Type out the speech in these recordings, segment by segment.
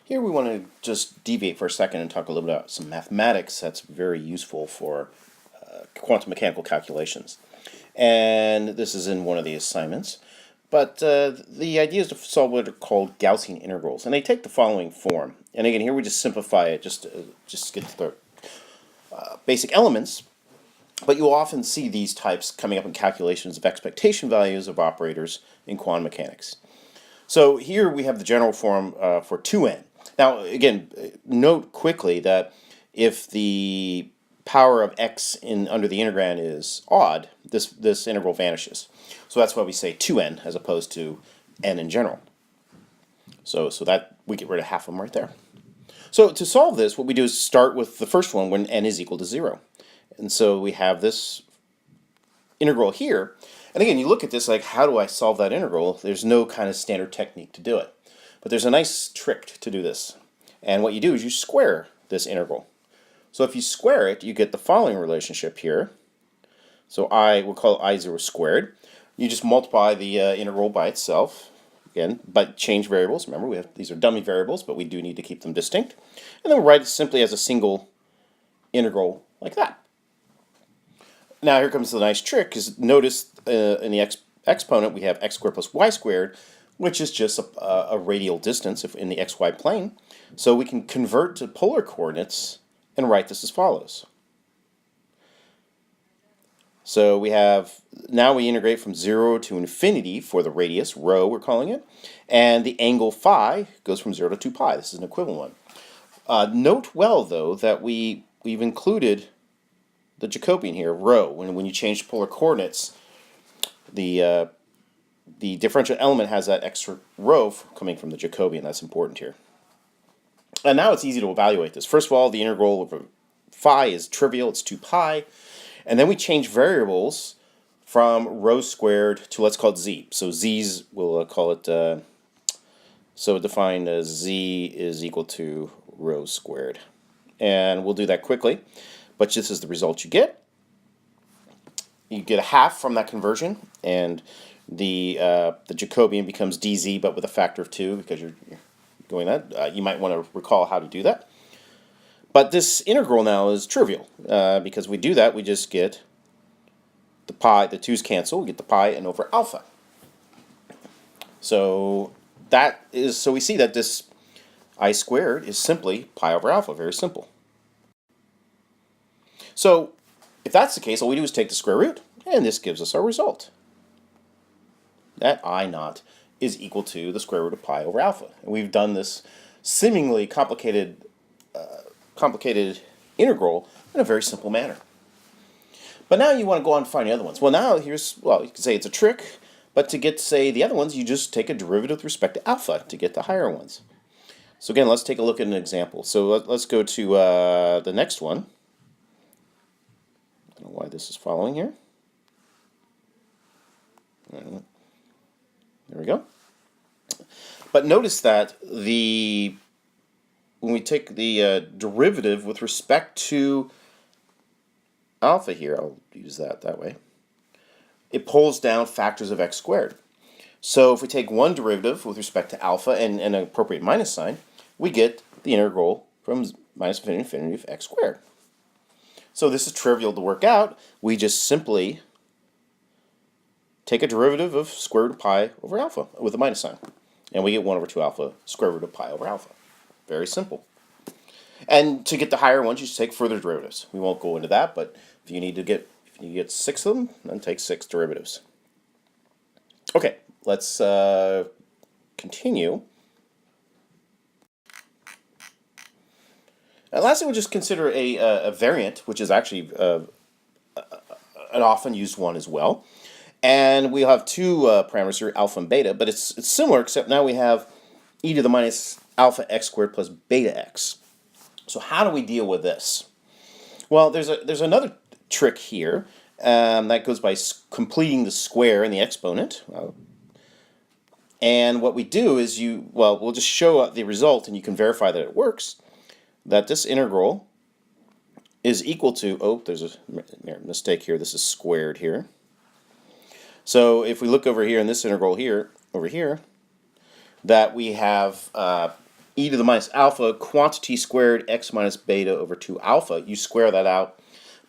Here we want to just deviate for a second and talk a little bit about some mathematics that's very useful for quantum mechanical calculations. And this is in one of the assignments. But the idea is to solve what are called Gaussian integrals. And they take the following form. And again, here we just simplify it just to get to the basic elements. But you'll often see these types coming up in calculations of expectation values of operators in quantum mechanics. So here we have the general form for 2n. Now, again, note quickly that if the power of x under the integrand is odd, this integral vanishes. So that's why we say 2n as opposed to n in general. So that we get rid of half of them right there. So to solve this, what we do is start with the first one when n is equal to 0. And so we have this integral here. And again, you look at this like, how do I solve that integral? There's no kind of standard technique to do it. But there's a nice trick to do this. And what you do is you square this integral. So if you square it, you get the following relationship here. So we'll call it I0 squared. You just multiply the integral by itself. Again, but change variables. Remember, these are dummy variables, but we do need to keep them distinct. And then we'll write it simply as a single integral like that. Now here comes the nice trick, because notice in the exponent we have x squared plus y squared, which is just a radial distance in the xy plane. So we can convert to polar coordinates and write this as follows. So now we integrate from 0 to infinity for the radius, rho we're calling it, and the angle phi goes from 0 to 2 pi. This is an equivalent one. Note well, though, that we've included the Jacobian here, rho. When you change polar coordinates, the differential element has that extra rho coming from the Jacobian. That's important here. And now it's easy to evaluate this. First of all, the integral of phi is trivial. It's 2 pi. And then we change variables from rho squared to, let's call it z. So z's, we'll call it, so defined as z is equal to rho squared. And we'll do that quickly. But this is the result you get. You get a half from that conversion, and the Jacobian becomes dz, but with a factor of 2 because you're doing that. You might want to recall how to do that. But this integral now is trivial because we do that. We just get the pi. The 2's cancel. We get the pi and over alpha. So we see that this I squared is simply pi over alpha. Very simple. So if that's the case, all we do is take the square root, and this gives us our result. That I naught is equal to the square root of pi over alpha. And we've done this seemingly complicated integral in a very simple manner. But now you want to go on and find the other ones. Well, now you can say it's a trick, but to get, say, the other ones, you just take a derivative with respect to alpha to get the higher ones. So again, let's take a look at an example. So let's go to the next one. I don't know why this is following here. There we go. But notice that when we take the derivative with respect to alpha here, I'll use that way, it pulls down factors of x squared. So if we take one derivative with respect to alpha and an appropriate minus sign, we get the integral from minus infinity to infinity of x squared. So this is trivial to work out. We just simply take a derivative of square root of pi over alpha with a minus sign. And we get 1 over 2 alpha square root of pi over alpha. Very simple. And to get the higher ones, you just take further derivatives. We won't go into that, but if you get 6 of them, then take 6 derivatives. Okay, let's continue. And lastly, we'll just consider a variant, which is actually an often used one as well. And we'll have two parameters here, alpha and beta, but it's similar, except now we have e to the minus alpha x squared plus beta x. So how do we deal with this? Well, there's another trick here that goes by completing the square in the exponent. And what we do is we'll just show the result, and you can verify that it works. That this integral is equal to, there's a mistake here, this is squared here. So if we look over here in this integral here, over here, that we have e to the minus alpha quantity squared x minus beta over 2 alpha. You square that out,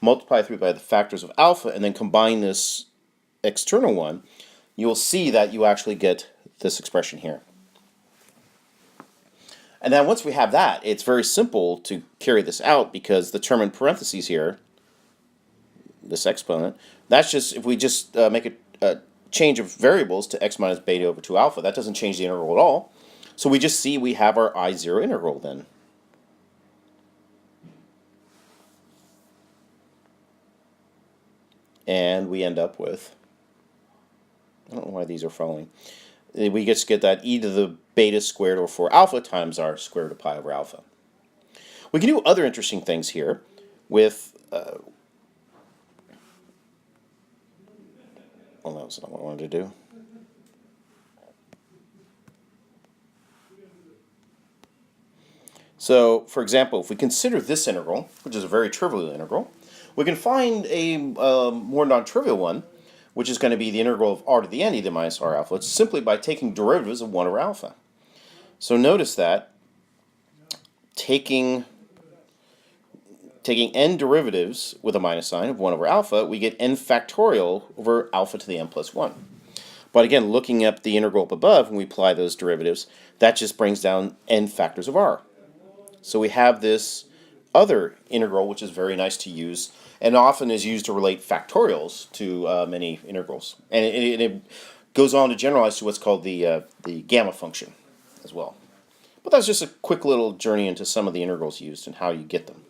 multiply through by the factors of alpha, and then combine this external one. You will see that you actually get this expression here. And then once we have that, it's very simple to carry this out because the term in parentheses here, this exponent, that's just, if we just make a change of variables to x minus beta over 2 alpha, that doesn't change the integral at all. So we just see we have our I0 integral then. And we end up with, I don't know why these are following. We just get that e to the beta squared over 4 alpha times our square root of pi over alpha. We can do other interesting things here with, well, that was not what I wanted to do. So, for example, if we consider this integral, which is a very trivial integral, we can find a more non-trivial one, which is going to be the integral of r to the n e to the minus r alpha. It's simply by taking derivatives of 1 over alpha. So notice that taking n derivatives with a minus sign of 1 over alpha, we get n factorial over alpha to the n plus 1. But again, looking at the integral up above, when we apply those derivatives, that just brings down n factors of r. So we have this other integral, which is very nice to use, and often is used to relate factorials to many integrals. And it goes on to generalize to what's called the gamma function as well. But that's just a quick little journey into some of the integrals used and how you get them.